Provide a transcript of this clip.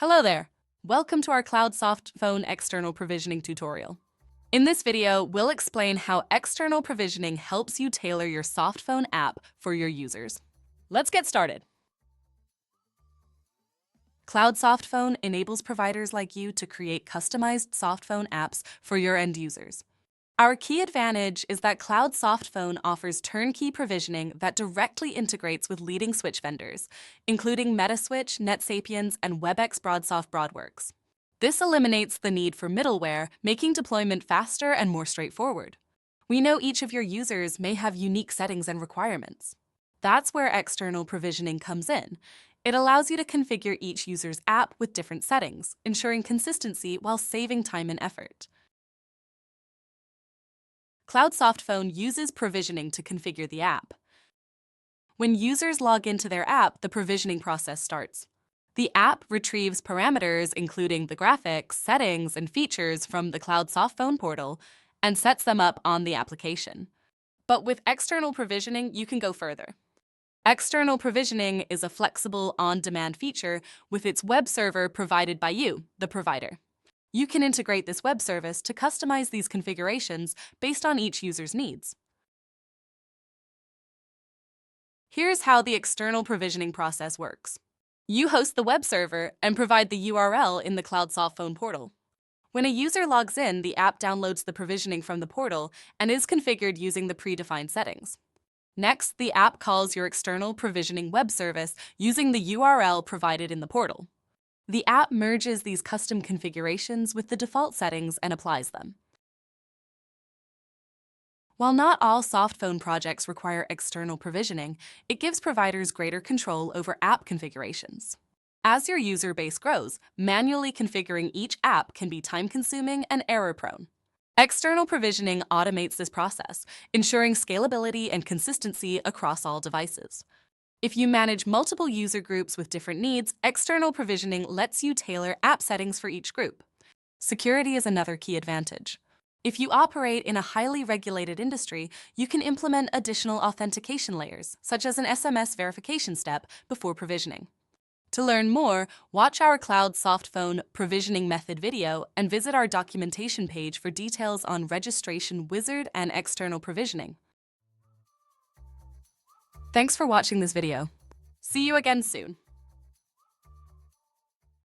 Hello there! Welcome to our Cloud Softphone external provisioning tutorial. In this video, we'll explain how external provisioning helps you tailor your softphone app for your users. Let's get started. Cloud Softphone enables providers like you to create customized softphone apps for your end users. Our key advantage is that Cloud Softphone offers turnkey provisioning that directly integrates with leading switch vendors, including Metaswitch, NetSapiens, and WebEx BroadSoft BroadWorks. This eliminates the need for middleware, making deployment faster and more straightforward. We know each of your users may have unique settings and requirements. That's where external provisioning comes in. It allows you to configure each user's app with different settings, ensuring consistency while saving time and effort. Cloud Softphone uses provisioning to configure the app. When users log into their app, the provisioning process starts. The app retrieves parameters including the graphics, settings, and features from the Cloud Softphone portal and sets them up on the application. But with external provisioning, you can go further. External provisioning is a flexible, on-demand feature with its web server provided by you, the provider. You can integrate this web service to customize these configurations based on each user's needs. Here's how the external provisioning process works. You host the web server and provide the URL in the Cloud Softphone portal. When a user logs in, the app downloads the provisioning from the portal and is configured using the predefined settings. Next, the app calls your external provisioning web service using the URL provided in the portal. The app merges these custom configurations with the default settings and applies them. While not all softphone projects require external provisioning, it gives providers greater control over app configurations. As your user base grows, manually configuring each app can be time-consuming and error-prone. External provisioning automates this process, ensuring scalability and consistency across all devices. If you manage multiple user groups with different needs, external provisioning lets you tailor app settings for each group. Security is another key advantage. If you operate in a highly regulated industry, you can implement additional authentication layers, such as an SMS verification step before provisioning. To learn more, watch our Cloud Softphone provisioning method video and visit our documentation page for details on registration wizard and external provisioning. Thanks for watching this video. See you again soon.